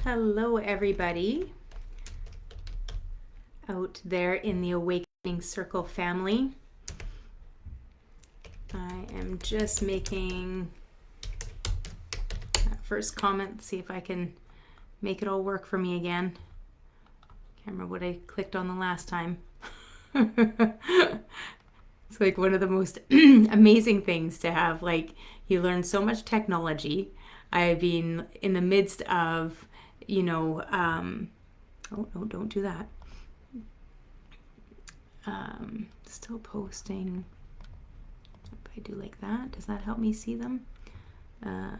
Hello, everybody out there in the Awakening Circle family. I am just making that first comment, see if I can make it all work for me again. Can't remember what I clicked on the last time. It's like one of the most amazing things to have. Like, you learn so much technology. I've been in the midst of, oh no, don't do that. Still posting. If I do like that, does that help me see them? No,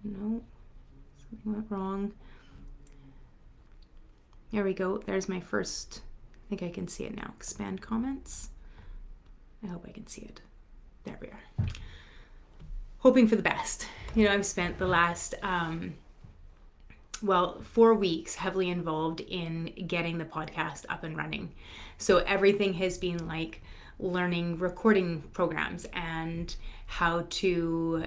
something went wrong. There we go. There's my first. I think I can see it now. Expand comments. I hope I can see it. There we are. Hoping for the best. I've spent the last 4 weeks heavily involved in getting the podcast up and running. So everything has been like learning recording programs and how to,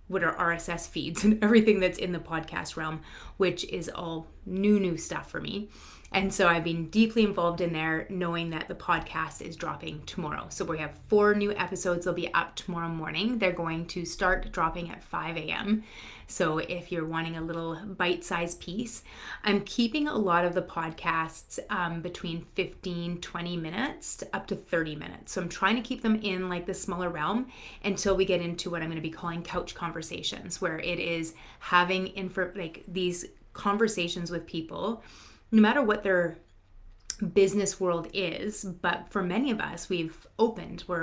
what are RSS feeds and everything that's in the podcast realm, which is all new stuff for me. And so I've been deeply involved in there, knowing that the podcast is dropping tomorrow. So we have 4 new episodes. They'll be up tomorrow morning. They're going to start dropping at 5 a.m. So if you're wanting a little bite-sized piece, I'm keeping a lot of the podcasts between 15, 20 minutes to up to 30 minutes. So I'm trying to keep them in like the smaller realm until we get into what I'm going to be calling couch conversations, where it is having these conversations with people, no matter what their business world is. But for many of us, we're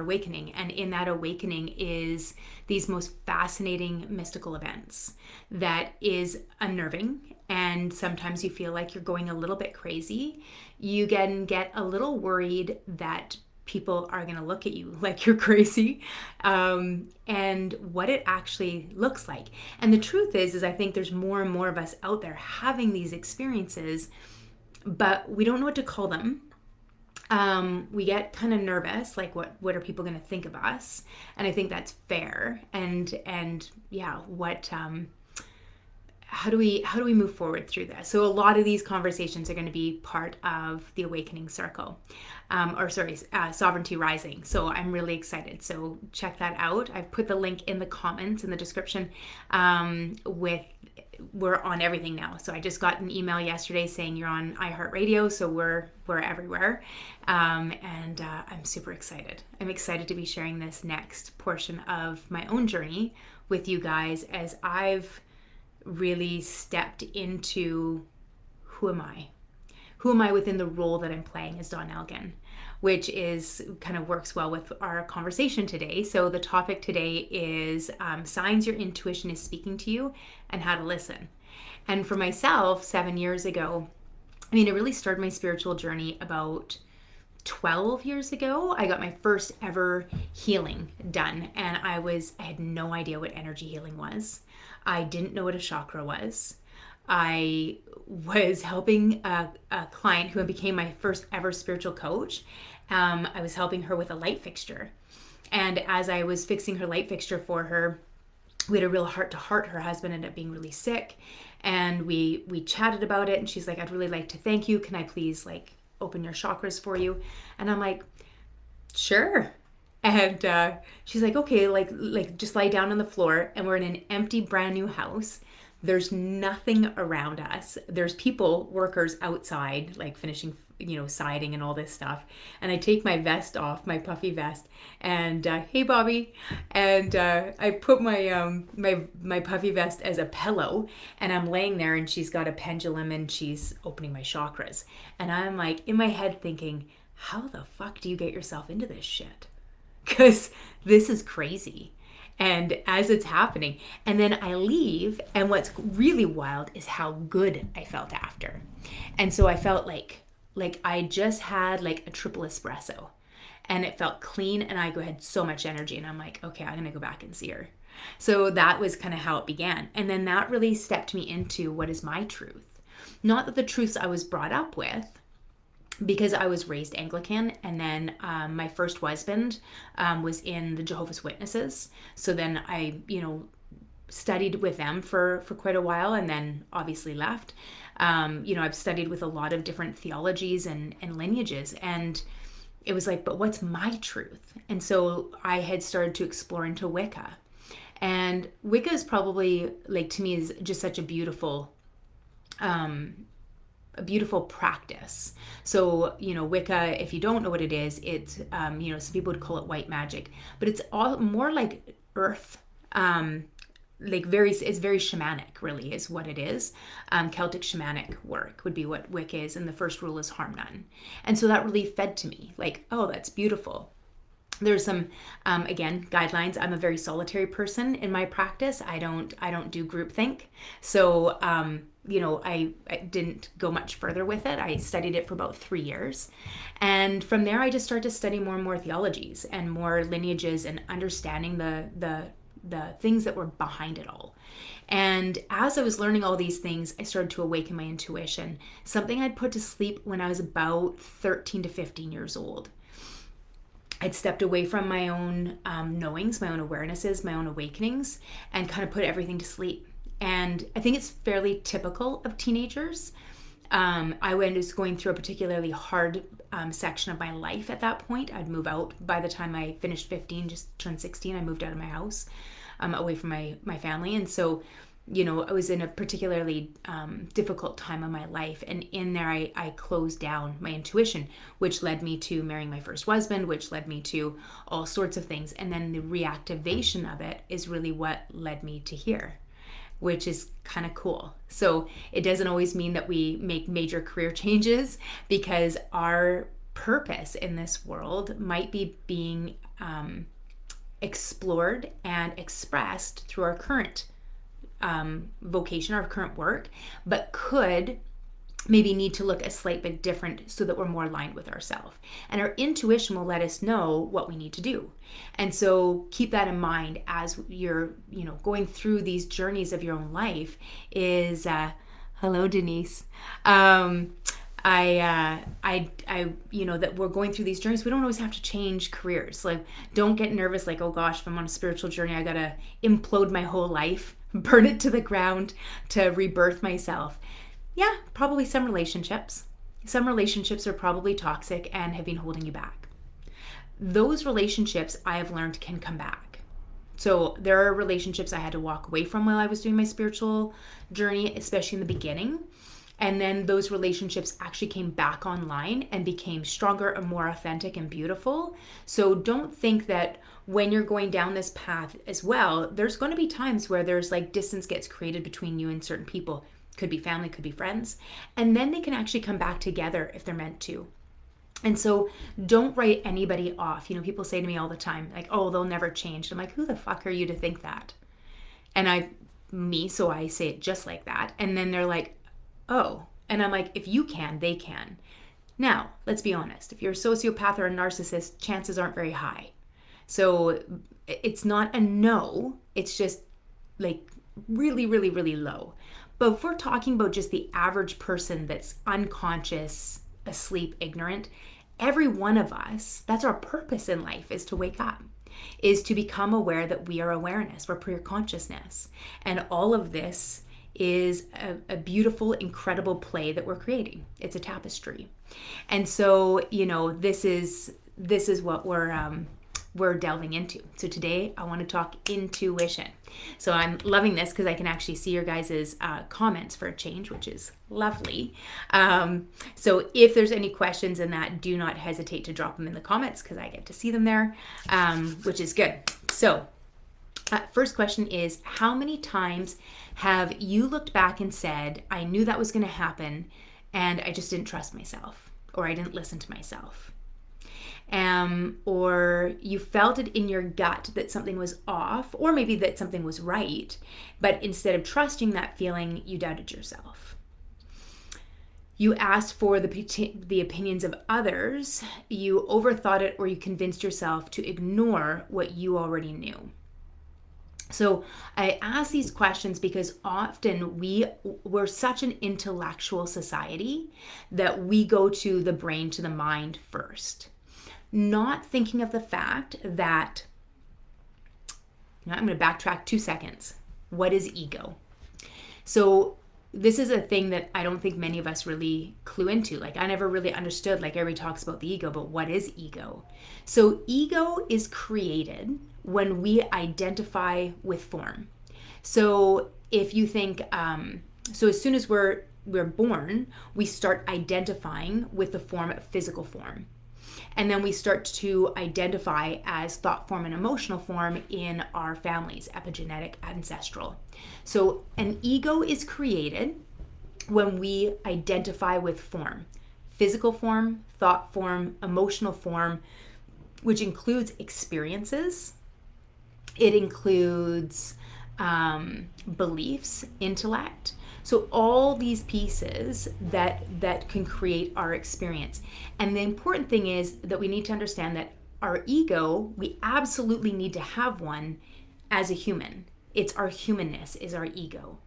awakening. And in that awakening is these most fascinating mystical events that is unnerving. And sometimes you feel like you're going a little bit crazy. You can get a little worried that people are going to look at you like you're crazy, and what it actually looks like. And the truth is I think there's more and more of us out there having these experiences, but we don't know what to call them. We get kind of nervous, like what are people going to think of us? And I think that's fair. And yeah, how do we move forward through this? So a lot of these conversations are going to be part of the Awakening Circle, Sovereignty Rising. So I'm really excited. So check that out. I've put the link in the comments in the description. We're on everything now. So I just got an email yesterday saying you're on iHeartRadio. So we're everywhere. And I'm super excited. I'm excited to be sharing this next portion of my own journey with you guys as I've really stepped into who am I within the role that I'm playing as Dawn Elgin, which is kind of works well with our conversation today. So the topic today is signs your intuition is speaking to you and how to listen. And for myself, 7 years ago, I really started my spiritual journey about 12 years ago. I got my first ever healing done, and I had no idea what energy healing was. I didn't know what a chakra was. I was helping a client who became my first ever spiritual coach. I was helping her with a light fixture. And as I was fixing her light fixture for her, we had a real heart-to-heart. Her husband ended up being really sick. And we chatted about it. And she's like, I'd really like to thank you. Can I please open your chakras for you? And I'm like, sure. And she's like, okay, like just lie down on the floor. And we're in an empty, brand new house. There's nothing around us. There's workers outside, like finishing, siding and all this stuff. And I take my vest off, my puffy vest, and hey, Bobby. And I put my my puffy vest as a pillow, and I'm laying there, and she's got a pendulum, and she's opening my chakras. And I'm like in my head thinking, how the fuck do you get yourself into this shit? Because this is crazy. And as it's happening, and then I leave, and what's really wild is how good I felt after. And so I felt like I just had like a triple espresso, and it felt clean, and I had so much energy, and I'm like, okay, I'm gonna go back and see her. So that was kind of how it began. And then that really stepped me into what is my truth. Not that the truths I was brought up with, because I was raised Anglican, and then my first husband was in the Jehovah's Witnesses. So then I, studied with them for quite a while, and then obviously left. I've studied with a lot of different theologies and lineages, and it was like, but what's my truth? And so I had started to explore into Wicca. And Wicca is probably, like, to me, is just such a beautiful practice. So, Wicca, if you don't know what it is, it's, some people would call it white magic, but it's all more like earth, it's very shamanic, really, is what it is. Celtic shamanic work would be what Wicca is. And the first rule is harm none. And so that really fed to me like, oh, that's beautiful. There's some, again, guidelines. I'm a very solitary person in my practice. I don't do groupthink. So, I didn't go much further with it. I studied it for about 3 years. And from there, I just started to study more and more theologies and more lineages and understanding the things that were behind it all. And as I was learning all these things, I started to awaken my intuition, something I'd put to sleep when I was about 13 to 15 years old. I'd stepped away from my own knowings, my own awarenesses, my own awakenings, and kind of put everything to sleep. And I think it's fairly typical of teenagers. I was going through a particularly hard section of my life at that point. I'd move out by the time I finished 15, just turned 16. I moved out of my house, away from my family. And so, I was in a particularly difficult time of my life. And in there, I closed down my intuition, which led me to marrying my first husband, which led me to all sorts of things. And then the reactivation of it is really what led me to here, which is kind of cool. So it doesn't always mean that we make major career changes, because our purpose in this world might be being explored and expressed through our current vocation, our current work, but could maybe need to look a slight bit different so that we're more aligned with ourselves. And our intuition will let us know what we need to do. And so keep that in mind as you're, going through these journeys of your own life is, hello, Denise. That we're going through these journeys. We don't always have to change careers. Like, don't get nervous. Like, oh gosh, if I'm on a spiritual journey, I got to implode my whole life, burn it to the ground to rebirth myself. Yeah, probably some relationships. Some relationships are probably toxic and have been holding you back. Those relationships, I have learned, can come back. So there are relationships I had to walk away from while I was doing my spiritual journey, especially in the beginning. And then those relationships actually came back online and became stronger and more authentic and beautiful. So don't think that when you're going down this path as well, there's going to be times where there's like distance gets created between you and certain people. Could be family, could be friends. And then they can actually come back together if they're meant to. And so don't write anybody off. People say to me all the time, like, oh, they'll never change. I'm like, who the fuck are you to think that? And so I say it just like that. And then they're like, oh. And I'm like, if you can, they can. Now, let's be honest. If you're a sociopath or a narcissist, chances aren't very high. So it's not a no. It's just like really, really, really low. But if we're talking about just the average person that's unconscious, asleep, ignorant, every one of us, that's our purpose in life, is to wake up, is to become aware that we are awareness, we're pure consciousness. And all of this is a beautiful, incredible play that we're creating. It's a tapestry. And so, this is what we're delving into. So today I want to talk intuition. So I'm loving this because I can actually see your guys' comments for a change, which is lovely. So if there's any questions in that, do not hesitate to drop them in the comments because I get to see them there, which is good. So first question is, how many times have you looked back and said, I knew that was going to happen and I just didn't trust myself, or I didn't listen to myself? Or you felt it in your gut that something was off, or maybe that something was right, but instead of trusting that feeling, you doubted yourself. You asked for the opinions of others, you overthought it, or you convinced yourself to ignore what you already knew. So I ask these questions because often we're such an intellectual society that we go to the brain, to the mind first, not thinking of the fact that, I'm going to backtrack 2 seconds. What is ego? So this is a thing that I don't think many of us really clue into. Like, I never really understood, like, everybody talks about the ego, but what is ego? So ego is created when we identify with form. So if you think, so as soon as we're born, we start identifying with the form, physical form. And then we start to identify as thought form and emotional form in our families, epigenetic, ancestral. So an ego is created when we identify with form, physical form, thought form, emotional form, which includes experiences. It includes beliefs, intellect. So all these pieces that can create our experience. And the important thing is that we need to understand that our ego, we absolutely need to have one as a human. It's our humanness is our ego.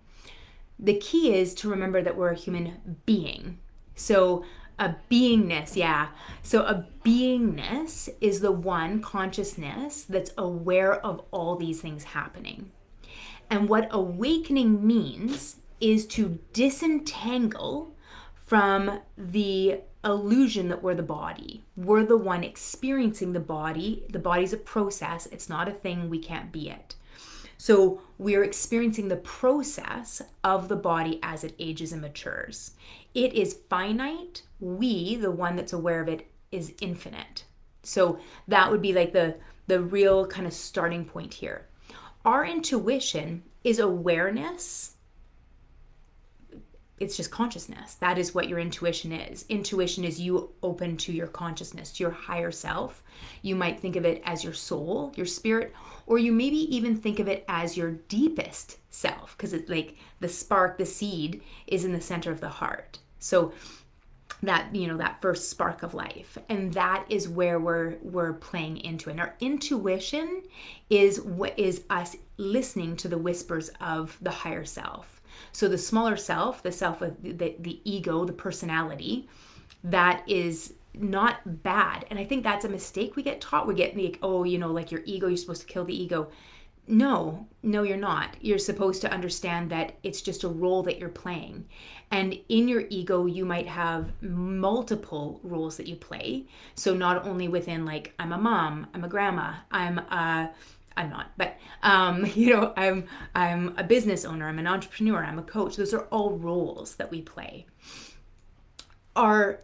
The key is to remember that we're a human being. So a beingness, yeah. So a beingness is the one consciousness that's aware of all these things happening. And what awakening means is to disentangle from the illusion that we're the body. We're the one experiencing the body. The body's a process. It's not a thing. We can't be it. So we're experiencing the process of the body as it ages and matures. It is finite. We, the one that's aware of it, is infinite. So that would be like the real kind of starting point here. Our intuition is awareness. It's just consciousness. That is what your intuition is. Intuition is you open to your consciousness, to your higher self. You might think of it as your soul, your spirit, or you maybe even think of it as your deepest self, because it's like the spark, the seed is in the center of the heart. So that, that first spark of life. And that is where we're playing into it. And our intuition is what is us listening to the whispers of the higher self. So the smaller self, the self of the ego, the personality, that is not bad. And I think that's a mistake we get taught. We get like, like your ego, you're supposed to kill the ego. No, you're not. You're supposed to understand that it's just a role that you're playing. And in your ego, you might have multiple roles that you play. So not only within like, I'm a mom, I'm a grandma, I'm not, but I'm a business owner, I'm an entrepreneur, I'm a coach. Those are all roles that we play. Our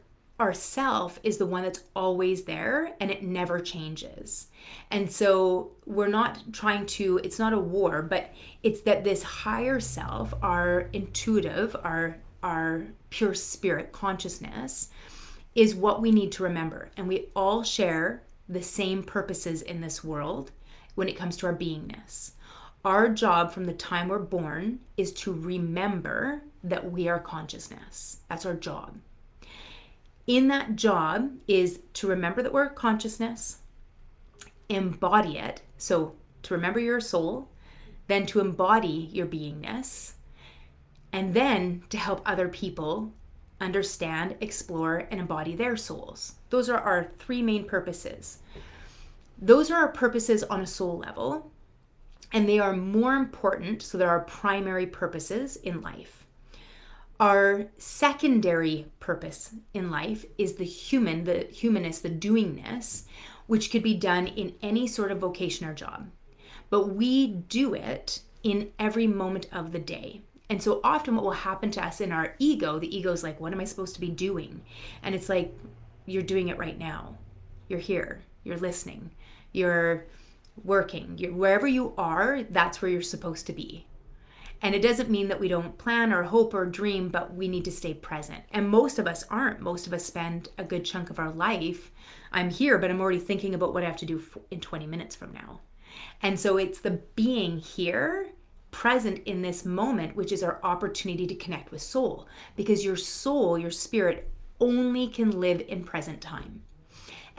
self is the one that's always there and it never changes. And so we're not trying to, it's not a war, but it's that this higher self, our intuitive, our pure spirit consciousness is what we need to remember. And we all share the same purposes in this world when it comes to our beingness. Our job from the time we're born is to remember that we are consciousness. That's our job. In that job is to remember that we're consciousness, embody it. So to remember your soul, then to embody your beingness, and then to help other people understand, explore, and embody their souls. Those are our three main purposes. Those are our purposes on a soul level, and they are more important, so they're our primary purposes in life. Our secondary purpose in life is the humanness, the doingness, which could be done in any sort of vocation or job. But we do it in every moment of the day. And so often what will happen to us in our ego, the ego is like, what am I supposed to be doing? And it's like, you're doing it right now. You're here. You're listening. You're working. Wherever you are, that's where you're supposed to be. And it doesn't mean that we don't plan or hope or dream, but we need to stay present. And most of us aren't. Most of us spend a good chunk of our life, I'm here, but I'm already thinking about what I have to do in 20 minutes from now. And so it's the being here, present in this moment, which is our opportunity to connect with soul. Because your soul, your spirit, only can live in present time.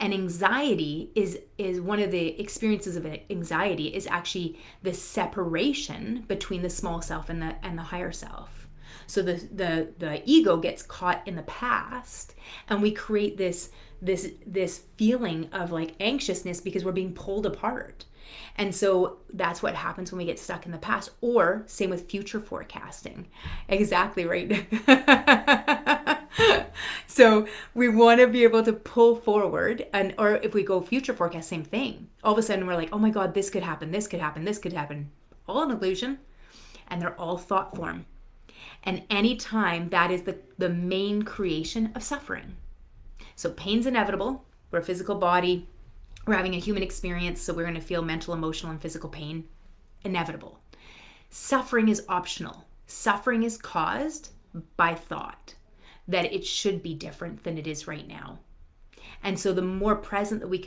And anxiety is one of the experiences of anxiety is actually the separation between the small self and the higher self. So the ego gets caught in the past, and we create this feeling of like anxiousness because we're being pulled apart. And so that's what happens when we get stuck in the past, or same with future forecasting. Exactly right. So we want to be able to pull forward, and or if we go future forecast, same thing. All of a sudden we're like, oh my God, this could happen, this could happen, this could happen. All an illusion, and they're all thought form. And anytime that is the main creation of suffering. So pain's inevitable. We're a physical body. We're having a human experience, so we're going to feel mental, emotional, and physical pain. Inevitable. Suffering is optional. Suffering is caused by thought that it should be different than it is right now. And so the more present that we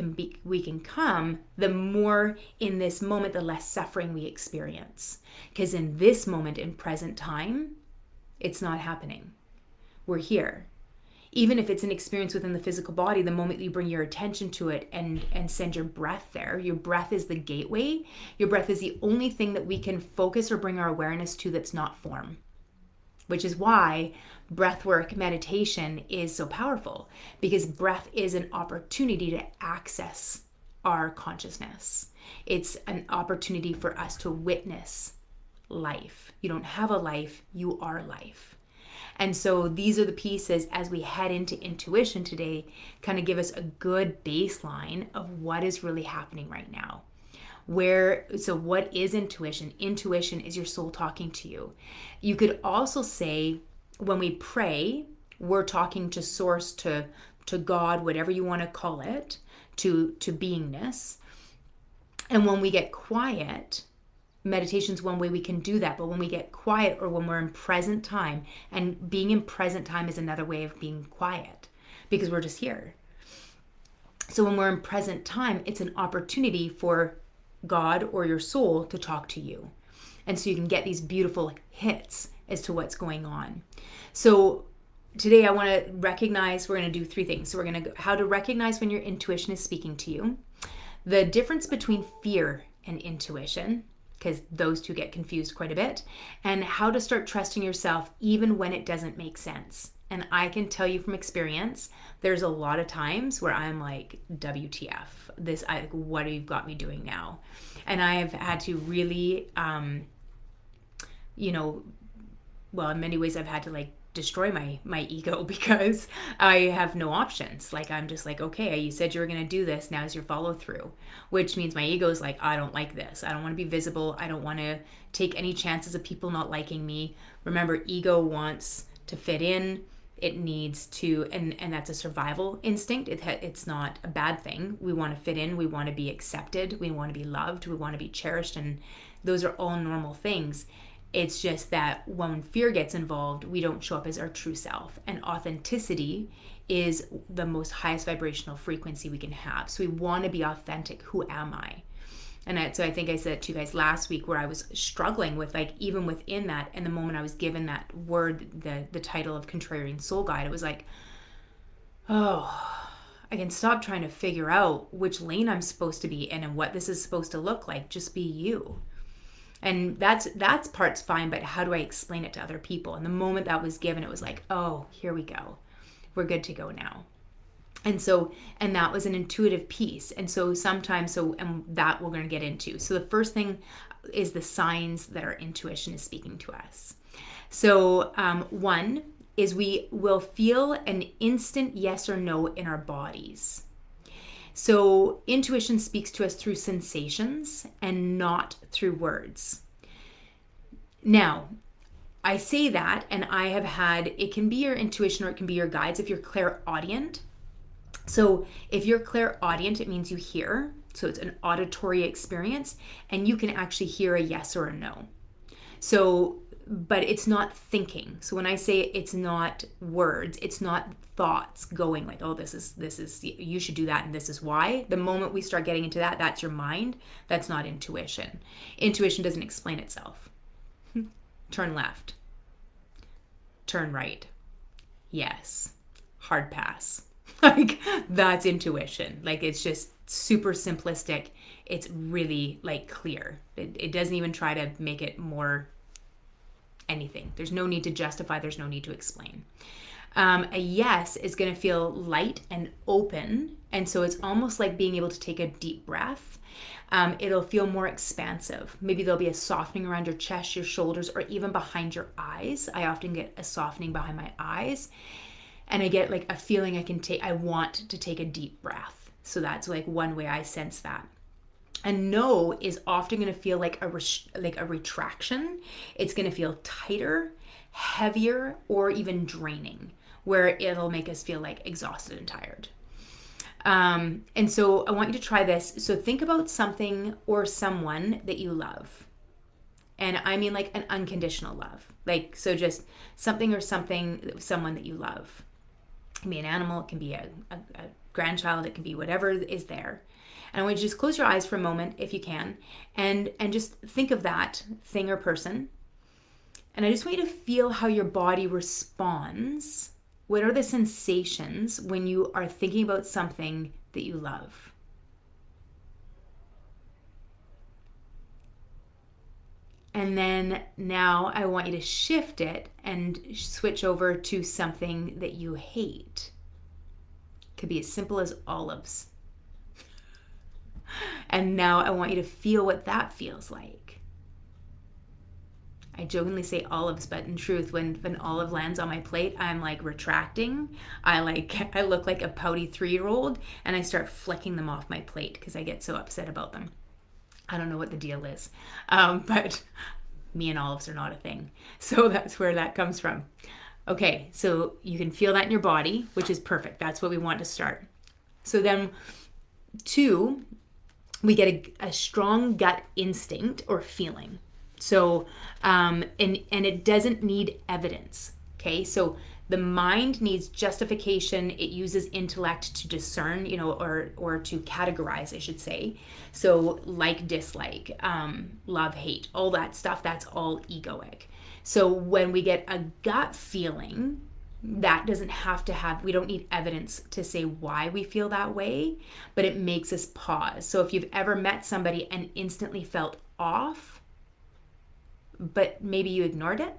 can come, the more in this moment, the less suffering we experience. Because in this moment, in present time, it's not happening. We're here. Even if it's an experience within the physical body, the moment you bring your attention to it and send your breath there, your breath is the gateway. Your breath is the only thing that we can focus or bring our awareness to that's not form, which is why breathwork meditation is so powerful, because breath is an opportunity to access our consciousness. It's an opportunity for us to witness life. You don't have a life, you are life. And so these are the pieces as we head into intuition today, kind of give us a good baseline of what is really happening right now. So what is intuition? Intuition is your soul talking to you. You could also say when we pray, we're talking to source, to God, whatever you want to call it, to beingness. And when we get quiet, meditation's one way we can do that, but when we get quiet or when we're in present time, and being in present time is another way of being quiet because we're just here. So when we're in present time, it's an opportunity for God or your soul to talk to you. And so you can get these beautiful hits as to what's going on. So today I want to recognize, we're going to do three things. So we're going to go how to recognize when your intuition is speaking to you, the difference between fear and intuition, because those two get confused quite a bit, and how to start trusting yourself even when it doesn't make sense. And I can tell you from experience, there's a lot of times where I'm like, WTF, what have you got me doing now? And I have had to really, in many ways I've had to like destroy my ego because I have no options. Like I'm just like, okay, you said you were going to do this. Now's your follow through, which means my ego is like, I don't like this. I don't want to be visible. I don't want to take any chances of people not liking me. Remember, ego wants to fit in. It needs to, and that's a survival instinct. It's not a bad thing. We want to fit in. We want to be accepted. We want to be loved. We want to be cherished. And those are all normal things. It's just that when fear gets involved, we don't show up as our true self. And authenticity is the most highest vibrational frequency we can have. So we want to be authentic. Who am I? And so I think I said to you guys last week where I was struggling with, like, even within that, and the moment I was given that word, the title of Contrarian Soul Guide, it was like, oh, I can stop trying to figure out which lane I'm supposed to be in and what this is supposed to look like. Just be you. And that's part's fine, but how do I explain it to other people? And the moment that was given, it was like, oh, here we go. We're good to go now. And that was an intuitive piece. And so sometimes, and that we're going to get into. So the first thing is the signs that our intuition is speaking to us. So one is we will feel an instant yes or no in our bodies. So intuition speaks to us through sensations and not through words. Now, I say that, and I have had, it can be your intuition or it can be your guides if you're clairaudient. So if you're clairaudient, it means you hear. So it's an auditory experience, and you can actually hear a yes or a no. So, but it's not thinking. So when I say it's not words, it's not thoughts going like, oh, this is, you should do that and this is why. The moment we start getting into that, that's your mind. That's not intuition. Intuition doesn't explain itself. Turn left. Turn right. Yes. Hard pass. Like, that's intuition. Like, it's just super simplistic. It's really like clear. It doesn't even try to make it more anything. There's no need to justify, there's no need to explain. A yes is going to feel light and open. And so it's almost like being able to take a deep breath. It'll feel more expansive. Maybe there'll be a softening around your chest, your shoulders, or even behind your eyes. I often get a softening behind my eyes. And I get like a feeling I want to take a deep breath. So that's like one way I sense that. A no is often going to feel like a retraction. It's going to feel tighter, heavier, or even draining, where it'll make us feel like exhausted and tired. And so I want you to try this. So think about something or someone that you love. And I mean like an unconditional love. Like, so just something or someone that you love. It can be an animal, it can be a grandchild, it can be whatever is there. And I want you to just close your eyes for a moment, if you can, and just think of that thing or person. And I just want you to feel how your body responds. What are the sensations when you are thinking about something that you love? And then now I want you to shift it and switch over to something that you hate. It could be as simple as olives. And now I want you to feel what that feels like. I jokingly say olives, but in truth, when an olive lands on my plate, I'm like retracting. I look like a pouty 3-year-old, and I start flicking them off my plate because I get so upset about them. I don't know what the deal is, but me and olives are not a thing. So that's where that comes from. Okay, so you can feel that in your body, which is perfect. That's what we want to start. So then 2, we get a strong gut instinct or feeling. So, and it doesn't need evidence. Okay, so the mind needs justification. It uses intellect to discern, or to categorize, I should say. So like, dislike, love, hate, all that stuff, that's all egoic. So when we get a gut feeling, that doesn't have to we don't need evidence to say why we feel that way, but it makes us pause. So if you've ever met somebody and instantly felt off, but maybe you ignored it.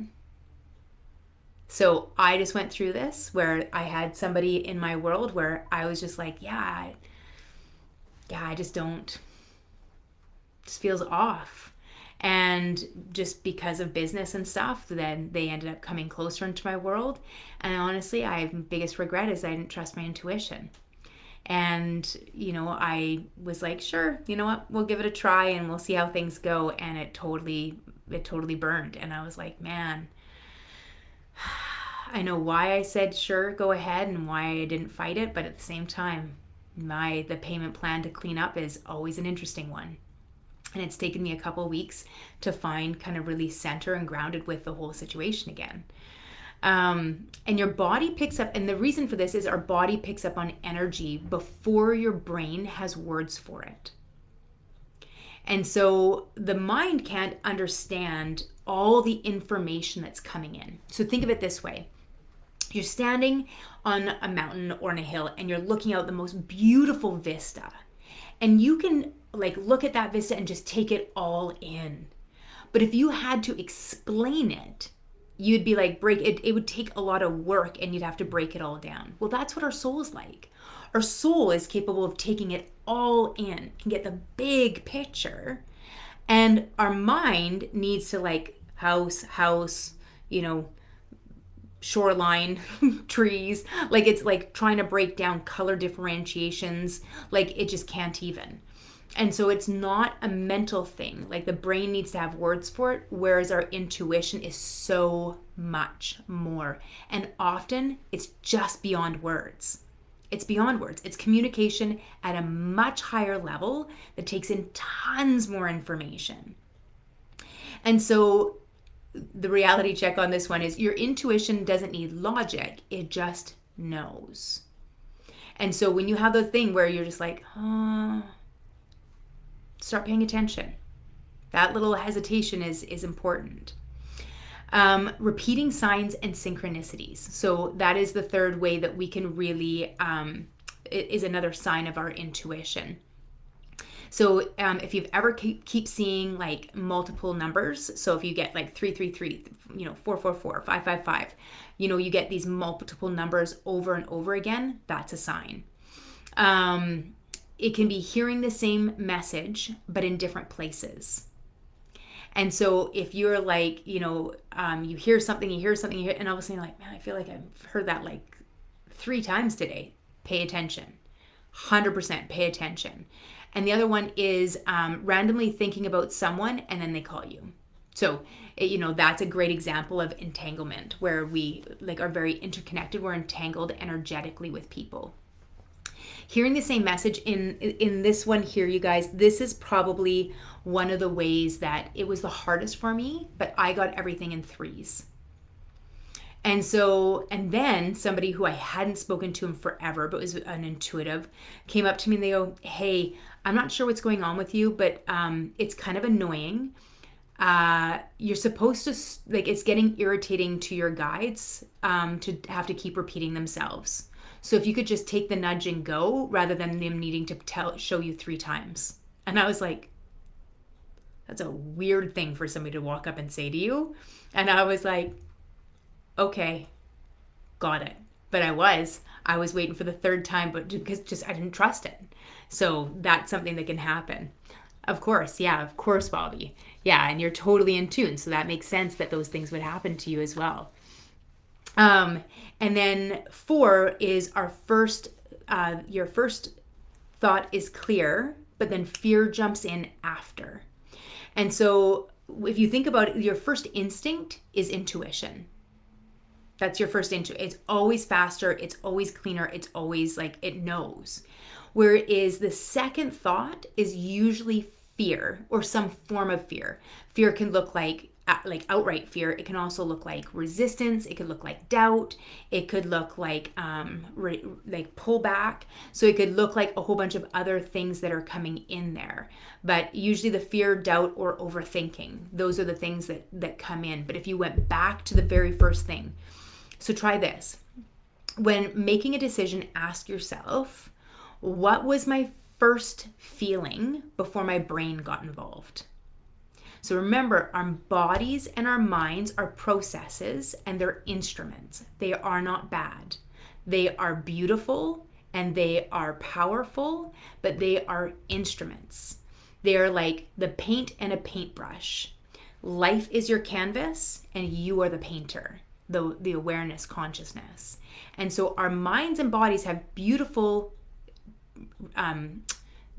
So I just went through this where I had somebody in my world where I was just like, I just feels off. And just because of business and stuff, then they ended up coming closer into my world. And honestly, my biggest regret is I didn't trust my intuition. And, I was like, sure, you know what, we'll give it a try and we'll see how things go. And it totally burned. And I was like, man, I know why I said, sure, go ahead, and why I didn't fight it. But at the same time, the payment plan to clean up is always an interesting one. And it's taken me a couple of weeks to find kind of really center and grounded with the whole situation again. And your body picks up, and the reason for this is our body picks up on energy before your brain has words for it. And so the mind can't understand all the information that's coming in. So think of it this way. You're standing on a mountain or on a hill, and you're looking out the most beautiful vista. And you can look at that vista and just take it all in. But if you had to explain it, you'd be like, it would take a lot of work and you'd have to break it all down. Well, that's what our soul is like. Our soul is capable of taking it all in, can get the big picture. And our mind needs to house, shoreline, trees. It's like trying to break down color differentiations. It just can't even. And so it's not a mental thing. The brain needs to have words for it, whereas our intuition is so much more. And often it's just beyond words. It's beyond words. It's communication at a much higher level that takes in tons more information. And so the reality check on this one is your intuition doesn't need logic. It just knows. And so when you have the thing where you're just like, start paying attention. That little hesitation is important. Repeating signs and synchronicities. So that is the third way that we can really, it is another sign of our intuition. So if you've ever keep seeing like multiple numbers, so if you get like 333, 444, 555, you get these multiple numbers over and over again, that's a sign. It can be hearing the same message, but in different places. And so if you're like, you hear something, and all of a sudden you're like, man, I feel like I've heard that like 3 times today. Pay attention. 100% pay attention. And the other one is randomly thinking about someone and then they call you. So, that's a great example of entanglement where we like are very interconnected. We're entangled energetically with people. Hearing the same message in this one here, you guys, this is probably one of the ways that it was the hardest for me, but I got everything in 3s. And then somebody who I hadn't spoken to in forever, but was an intuitive, came up to me and they go, hey, I'm not sure what's going on with you, but it's kind of annoying. You're supposed to, like, it's getting irritating to your guides to have to keep repeating themselves. So if you could just take the nudge and go rather than them needing to show you 3 times. And I was like, that's a weird thing for somebody to walk up and say to you. And I was like, okay, got it. But I was waiting for the 3rd time, but because I didn't trust it. So that's something that can happen. Of course, Bobby. Yeah, and you're totally in tune. So that makes sense that those things would happen to you as well. And then 4 is our first, your first thought is clear, but then fear jumps in after. And so if you think about it, your first instinct is intuition. That's your first intuition. It's always faster. It's always cleaner. It's always like it knows. Whereas the second thought is usually fear or some form of fear. Fear can look like outright fear. It can also look like resistance. It could look like doubt. It could look like pullback. So it could look like a whole bunch of other things that are coming in there. But usually the fear, doubt, or overthinking, those are the things that come in. But if you went back to the very first thing, so try this. When making a decision, ask yourself, what was my first feeling before my brain got involved? So remember, our bodies and our minds are processes and they're instruments. They are not bad. They are beautiful and they are powerful, but they are instruments. They are like the paint and a paintbrush. Life is your canvas and you are the painter, the awareness, consciousness. And so our minds and bodies have beautiful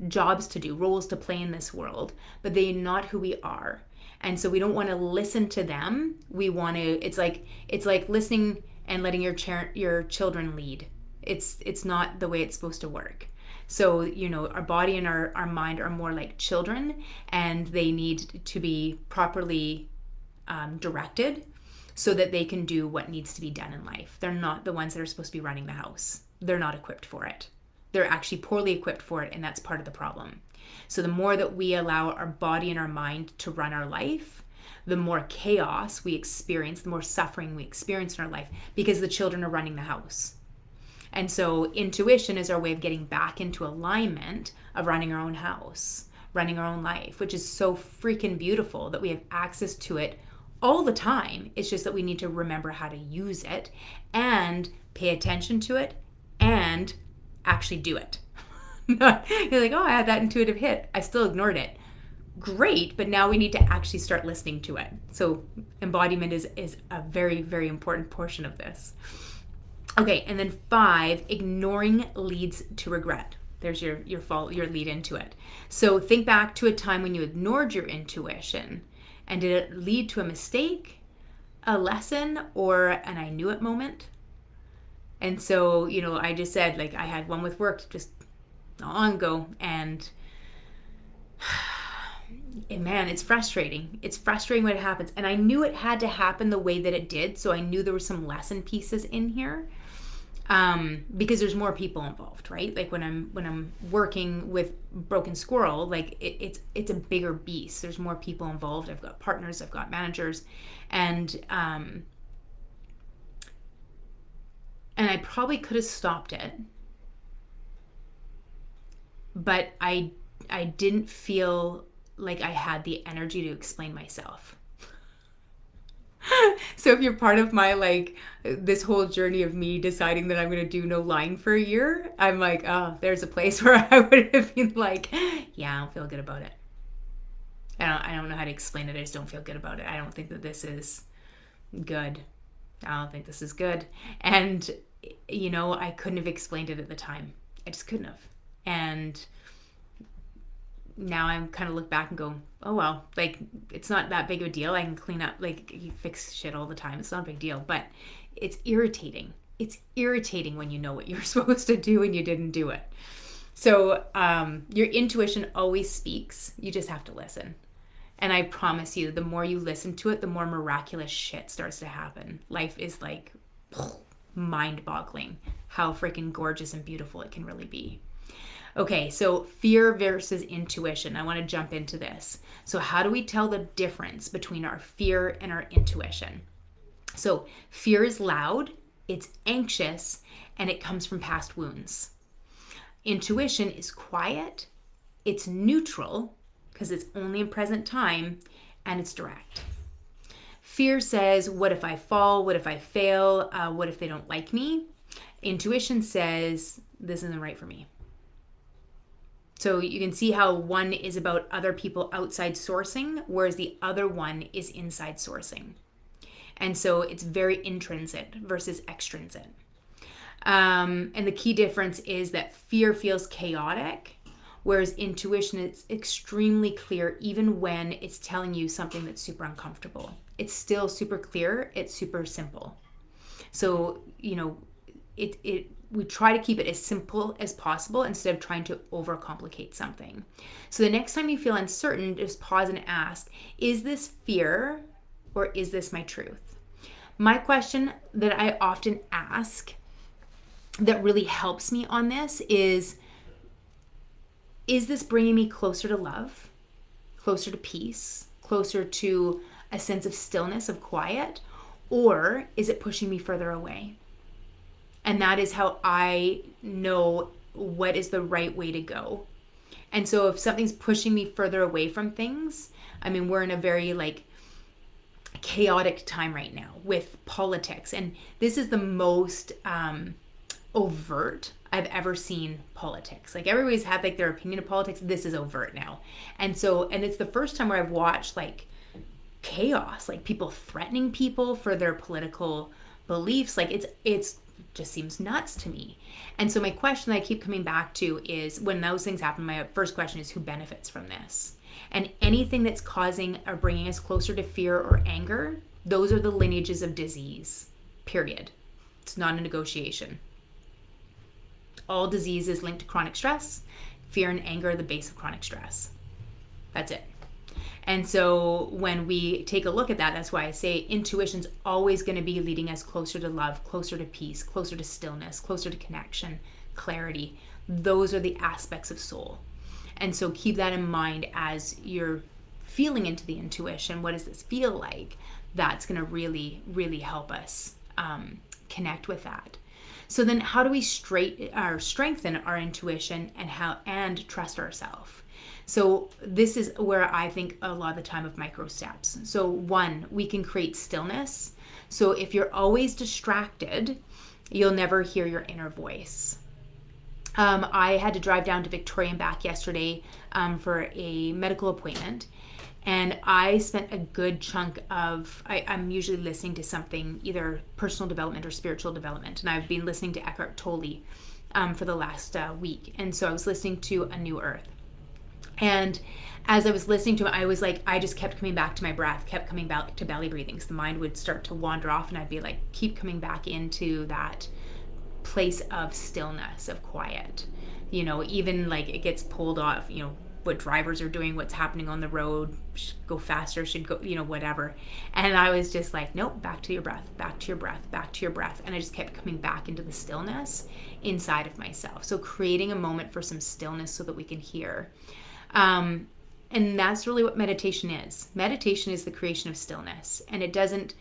jobs to do, roles to play in this world, but they're not who we are. And so we don't want to listen to them. We want to, it's like listening and letting your children lead. It's not the way it's supposed to work. So, our body and our mind are more like children and they need to be properly directed so that they can do what needs to be done in life. They're not the ones that are supposed to be running the house. They're not equipped for it. They're actually poorly equipped for it, and that's part of the problem. So the more that we allow our body and our mind to run our life, the more chaos we experience, the more suffering we experience in our life because the children are running the house. And so intuition is our way of getting back into alignment of running our own house, running our own life, which is so freaking beautiful that we have access to it all the time. It's just that we need to remember how to use it and pay attention to it and actually do it. You're like, oh, I had that intuitive hit. I still ignored it. Great, but now we need to actually start listening to it. So embodiment is a very, very important portion of this. Okay, and then 5, ignoring leads to regret. There's your lead into it. So think back to a time when you ignored your intuition, and did it lead to a mistake, a lesson, or an I knew it moment? And so, I just said, like, I had one with work just not long ago, and man, it's frustrating. It's frustrating when it happens. And I knew it had to happen the way that it did, so I knew there were some lesson pieces in here. because there's more people involved, right? Like when I'm working with Broken Squirrel, like it's a bigger beast. There's more people involved. I've got partners, I've got managers, and I probably could have stopped it, but I didn't feel like I had the energy to explain myself. So if you're part of my, like, this whole journey of me deciding that I'm going to do no lying for a year, I'm like, oh, there's a place where I would have been like, yeah, I don't feel good about it. I don't know how to explain it. I just don't feel good about it. I don't think that this is good. I don't think this is good. And, you know, I couldn't have explained it at the time. I just couldn't have. And now I'm kind of look back and go, oh, well, like, it's not that big of a deal. I can clean up, like, you fix shit all the time. It's not a big deal, but it's irritating. It's irritating when you know what you're supposed to do and you didn't do it. So your intuition always speaks. You just have to listen. And I promise you, the more you listen to it, the more miraculous shit starts to happen. Life is like mind-boggling how freaking gorgeous and beautiful it can really be. Okay, so fear versus intuition. I want to jump into this. So how do we tell the difference between our fear and our intuition? So fear is loud, it's anxious, and it comes from past wounds. Intuition is quiet, it's neutral, because it's only in present time, and it's direct. Fear says, what if I fall? What if I fail? What if they don't like me? Intuition says, this isn't right for me. So you can see how one is about other people outside sourcing, whereas the other one is inside sourcing. And so it's very intrinsic versus extrinsic. And the key difference is that fear feels chaotic, whereas intuition is extremely clear even when it's telling you something that's super uncomfortable. It's still super clear, it's super simple. So, you know, we try to keep it as simple as possible instead of trying to overcomplicate something. So the next time you feel uncertain, just pause and ask, is this fear or is this my truth? My question that I often ask that really helps me on this is this bringing me closer to love, closer to peace, closer to a sense of stillness, of quiet, or is it pushing me further away? And that is how I know what is the right way to go. And so if something's pushing me further away from things, I mean, we're in a very like chaotic time right now with politics. And this is the most overt I've ever seen politics. Like everybody's had like their opinion of politics. This is overt now. And it's the first time where I've watched like chaos, like people threatening people for their political beliefs. Like it's just seems nuts to me. And so my question that I keep coming back to is when those things happen, my first question is who benefits from this? And anything that's causing or bringing us closer to fear or anger, those are the lineages of disease, period. It's not a negotiation. All disease is linked to chronic stress. Fear and anger are the base of chronic stress. That's it. And so when we take a look at that, that's why I say intuition's always going to be leading us closer to love, closer to peace, closer to stillness, closer to connection, clarity. Those are the aspects of soul. And so keep that in mind as you're feeling into the intuition. What does this feel like? That's going to really, really help us connect with that. So then how do we strengthen our intuition and trust ourselves? So this is where I think a lot of the time of micro steps. So one, we can create stillness. So if you're always distracted, you'll never hear your inner voice. I had to drive down to Victoria and back yesterday for a medical appointment. And I spent a good chunk of, I'm usually listening to something, either personal development or spiritual development. And I've been listening to Eckhart Tolle for the last week. And so I was listening to A New Earth. And as I was listening to it, I was like, I just kept coming back to my breath, kept coming back to belly breathing. So the mind would start to wander off and I'd be like, keep coming back into that place of stillness, of quiet. You know, even like it gets pulled off, you know, what drivers are doing, what's happening on the road, should go faster, should go, whatever. And I was just like, nope, back to your breath, back to your breath, back to your breath. And I just kept coming back into the stillness inside of myself. So creating a moment for some stillness so that we can hear. And that's really what meditation is. Meditation is the creation of stillness. And it doesn't,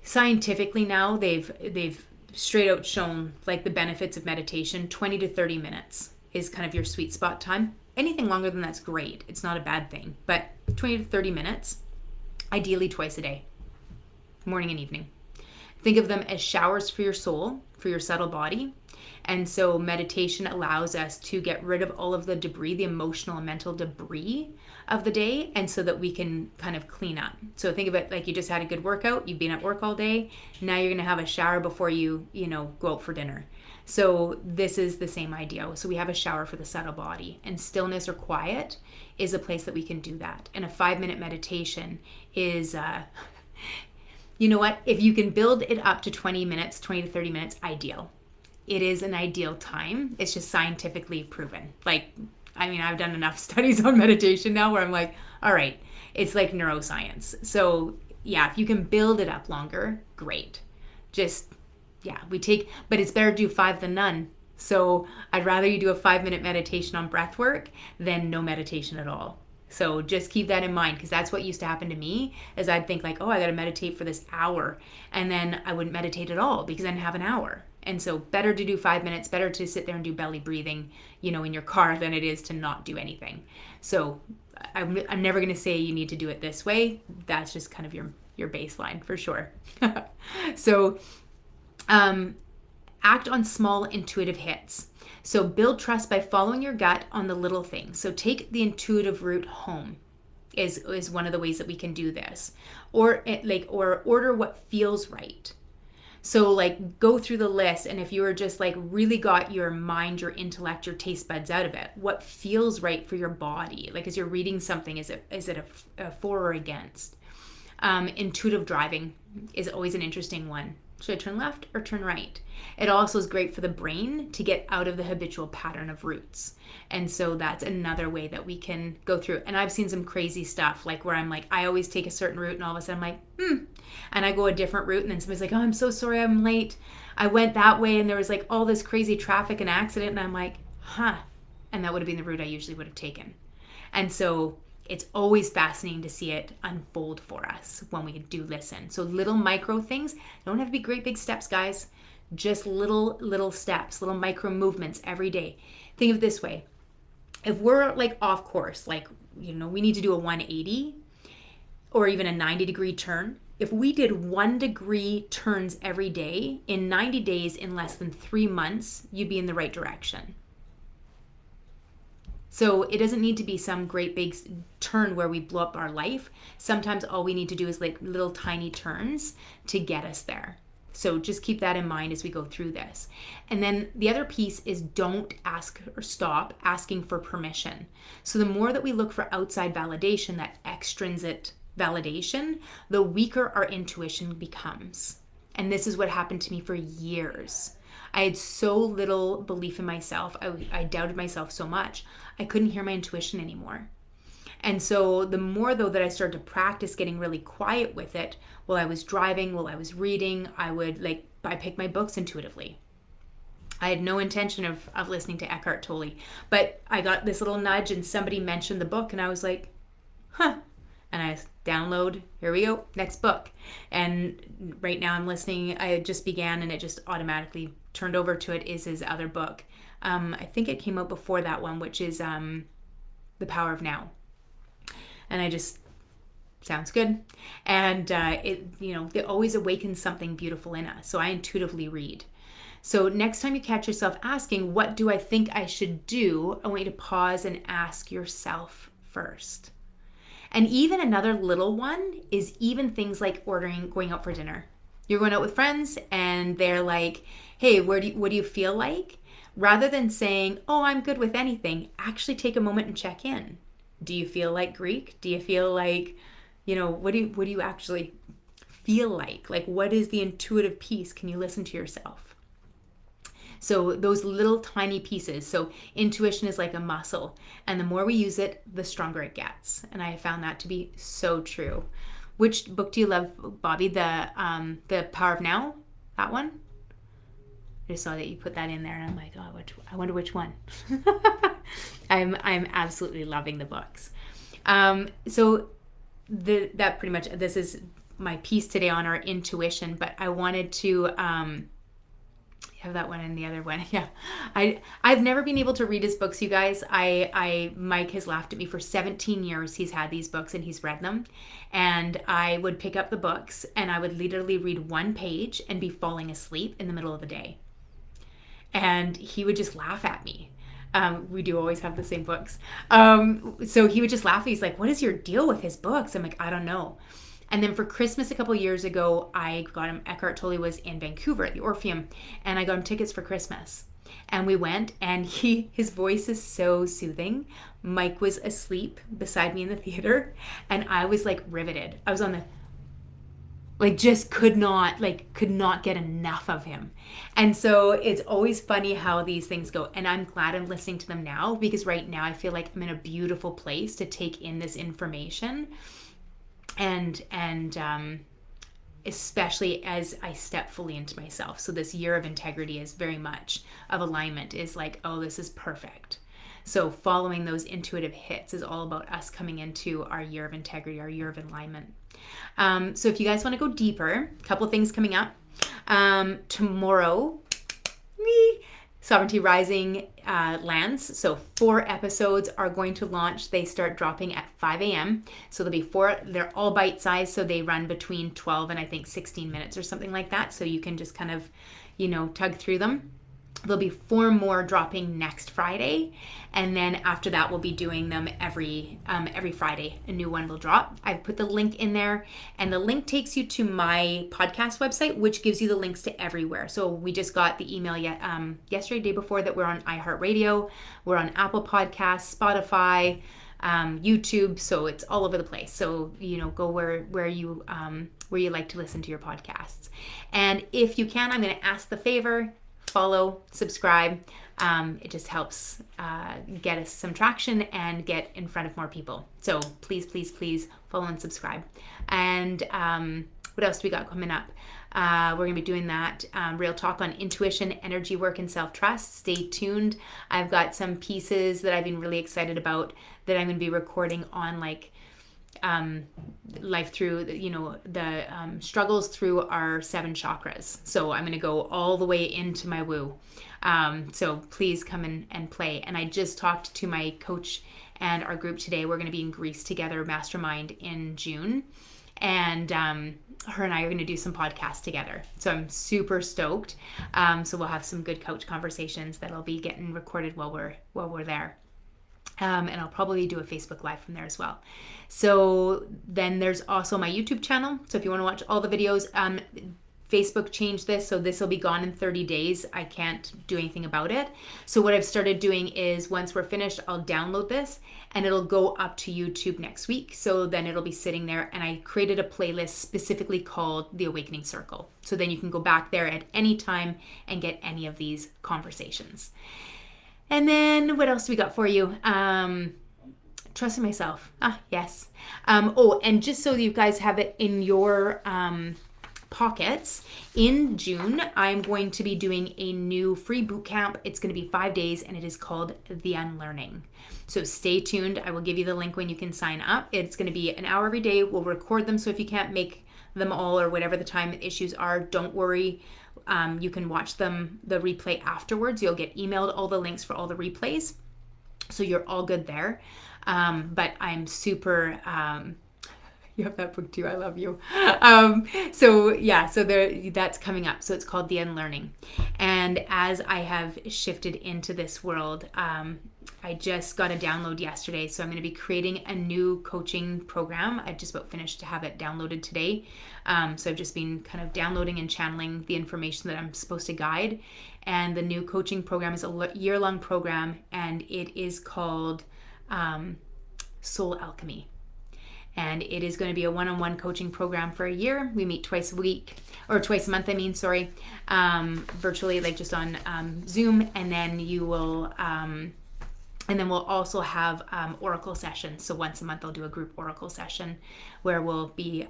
scientifically now they've straight out shown like the benefits of meditation. 20 to 30 minutes is kind of your sweet spot time. Anything longer than that's great. It's not a bad thing. But 20 to 30 minutes, ideally twice a day, morning and evening. Think of them as showers for your soul, for your subtle body. And so meditation allows us to get rid of all of the debris, the emotional and mental debris of the day, and so that we can kind of clean up. So think of it like you just had a good workout, you've been at work all day, now you're going to have a shower before you go out for dinner. So this is the same idea. So we have a shower for the subtle body, and stillness or quiet is a place that we can do that. And a 5-minute meditation is you know what? If you can build it up to 20 minutes, 20 to 30 minutes, ideal. It is an ideal time. It's just scientifically proven. I've done enough studies on meditation now where I'm like, all right, it's like neuroscience. So yeah, if you can build it up longer, great. But it's better to do 5 than none. So I'd rather you do a 5-minute meditation on breath work than no meditation at all. So just keep that in mind, because that's what used to happen to me, is I'd think like, oh, I got to meditate for this hour. And then I wouldn't meditate at all because I didn't have an hour. And so better to do 5 minutes, better to sit there and do belly breathing, in your car than it is to not do anything. So I'm never going to say you need to do it this way. That's just kind of your baseline for sure. So act on small intuitive hits. So build trust by following your gut on the little things. So take the intuitive route home is one of the ways that we can do this. Or order what feels right. So go through the list, and if you were just really got your mind, your intellect, your taste buds out of it, what feels right for your body? As you're reading something, is it a for or against? Intuitive driving is always an interesting one. Should I turn left or turn right? It also is great for the brain to get out of the habitual pattern of routes. And so that's another way that we can go through. And I've seen some crazy stuff, where I'm I always take a certain route, and all of a sudden I'm and I go a different route, and then somebody's like, oh, I'm so sorry, I'm late. I went that way, and there was all this crazy traffic and accident, and I'm like, and that would have been the route I usually would have taken. And so it's always fascinating to see it unfold for us when we do listen. So little micro things don't have to be great big steps, guys. Just little steps, little micro movements every day. Think of it this way. If we're off course, we need to do a 180 or even a 90-degree turn. If we did 1 degree turns every day, in 90 days, in less than 3 months, you'd be in the right direction. So it doesn't need to be some great big turn where we blow up our life. Sometimes all we need to do is little tiny turns to get us there. So just keep that in mind as we go through this. And then the other piece is don't ask or stop asking for permission. So the more that we look for outside validation, that extrinsic validation, the weaker our intuition becomes. And this is what happened to me for years. I had so little belief in myself. I doubted myself so much. I couldn't hear my intuition anymore. And so the more though that I started to practice getting really quiet with it, while I was driving, while I was reading, I picked my books intuitively. I had no intention of listening to Eckhart Tolle, but I got this little nudge and somebody mentioned the book and I was like, and I download, here we go, next book. And right now I'm listening, I just began and it just automatically turned over to it is his other book. I think it came out before that one, which is The Power of Now. And I just, sounds good. And it always awakens something beautiful in us. So I intuitively read. So next time you catch yourself asking, what do I think I should do? I want you to pause and ask yourself first. And even another little one is even things like going out for dinner. You're going out with friends and they're like, hey, what do you feel like? Rather than saying, oh, I'm good with anything, actually take a moment and check in. Do you feel like Greek? Do you feel like, what do you actually feel like? What is the intuitive piece? Can you listen to yourself? So those little tiny pieces. So intuition is like a muscle, and the more we use it, the stronger it gets. And I found that to be so true. Which book do you love, Bobby? The Power of Now? That one? I just saw that you put that in there, and I'm like, oh, I wonder which one. I'm absolutely loving the books. So that pretty much, this is my piece today on our intuition, but I wanted to have that one and the other one. Yeah. I've never been able to read his books, you guys. Mike has laughed at me for 17 years. He's had these books and he's read them. And I would pick up the books and I would literally read one page and be falling asleep in the middle of the day. And he would just laugh at me. We do always have the same books. So he would just laugh. He's like, what is your deal with his books? I'm like, I don't know. And then for Christmas a couple years ago, I got him, Eckhart Tolle was in Vancouver at the Orpheum, and I got him tickets for Christmas. And we went, and his voice is so soothing. Mike was asleep beside me in the theater, and I was like riveted. I was on the, like, just could not get enough of him. And so it's always funny how these things go. And I'm glad I'm listening to them now, because right now I feel like I'm in a beautiful place to take in this information. And especially as I step fully into myself. So this year of integrity is very much of alignment, is like, oh, this is perfect. So following those intuitive hits is all about us coming into our year of integrity, our year of alignment. So if you guys want to go deeper, a couple of things coming up. Tomorrow, Sovereignty Rising lands. So 4 episodes are going to launch. They start dropping at 5 a.m. So there'll be 4. They're all bite-sized, so they run between 12 and I think 16 minutes or something like that. So you can just kind of, tug through them. There'll be 4 more dropping next Friday, and then after that we'll be doing them every Friday. A new one will drop. I've put the link in there, and the link takes you to my podcast website, which gives you the links to everywhere. So we just got the email yesterday, day before, that we're on iHeartRadio, we're on Apple Podcasts, Spotify, YouTube. So it's all over the place. So go where you like to listen to your podcasts. And if you can, I'm going to ask the favor. Follow, subscribe. It just helps get us some traction and get in front of more people. So please, please, please follow and subscribe. And what else do we got coming up? We're going to be doing that real talk on intuition, energy work, and self-trust. Stay tuned. I've got some pieces that I've been really excited about that I'm going to be recording on, like life through the struggles through our 7 chakras. So I'm going to go all the way into my woo. So please come in and play. And I just talked to my coach and our group today. We're going to be in Greece together, mastermind, in June. And her and I are going to do some podcasts together. So I'm super stoked. So we'll have some good coach conversations that'll be getting recorded while we're there. And I'll probably do a Facebook Live from there as well. So then there's also my YouTube channel. So if you want to watch all the videos, Facebook changed this, so this will be gone in 30 days. I can't do anything about it. So what I've started doing is, once we're finished, I'll download this and it'll go up to YouTube next week. So then it'll be sitting there, and I created a playlist specifically called The Awakening Circle. So then you can go back there at any time and get any of these conversations. And then what else do we got for you? Trusting myself. Yes. And just so you guys have it in your pockets, in June, I'm going to be doing a new free boot camp. It's going to be 5 days, and it is called The Unlearning. So stay tuned. I will give you the link when you can sign up. It's going to be an hour every day. We'll record them. So if you can't make them all, or whatever the time issues are, don't worry. You can watch the replay afterwards. You'll get emailed all the links for all the replays. So you're all good there. But I'm super, you have that book too. I love you. So that's coming up. So it's called The Unlearning. And as I have shifted into this world, I just got a download yesterday. So I'm going to be creating a new coaching program. I just about finished to have it downloaded today. So I've just been kind of downloading and channeling the information that I'm supposed to guide. And the new coaching program is a year-long program, and it is called Soul Alchemy. and it is going to be a one-on-one coaching program for a year. We meet twice a month, virtually, like just on Zoom, and then you will and then we'll also have Oracle sessions. So once a month, I'll do a group Oracle session where we'll be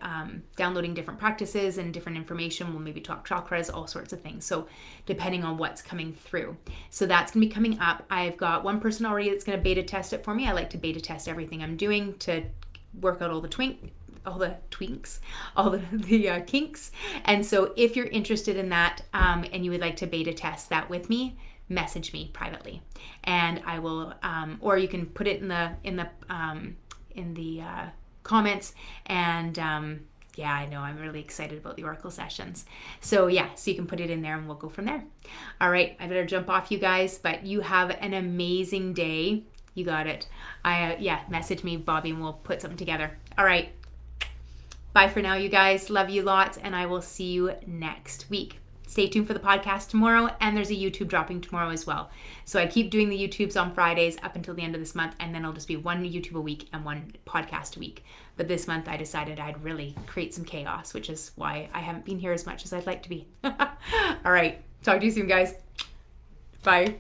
downloading different practices and different information. We'll maybe talk chakras, all sorts of things. So depending on what's coming through. So that's going to be coming up. I've got one person already that's going to beta test it for me. I like to beta test everything I'm doing to work out all the kinks. And so if you're interested in that and you would like to beta test that with me, message me privately, and I will, or you can put it in the comments. And yeah, I know I'm really excited about the Oracle sessions. So yeah, so you can put it in there and we'll go from there. All right, I better jump off, you guys, but you have an amazing day. You got it. Message me, Bobby, and we'll put something together. All right. Bye for now, you guys. Love you lots, and I will see you next week. Stay tuned for the podcast tomorrow, and there's a YouTube dropping tomorrow as well. So I keep doing the YouTubes on Fridays up until the end of this month, and then it'll just be one YouTube a week and one podcast a week. But this month I decided I'd really create some chaos, which is why I haven't been here as much as I'd like to be. All right. Talk to you soon, guys. Bye.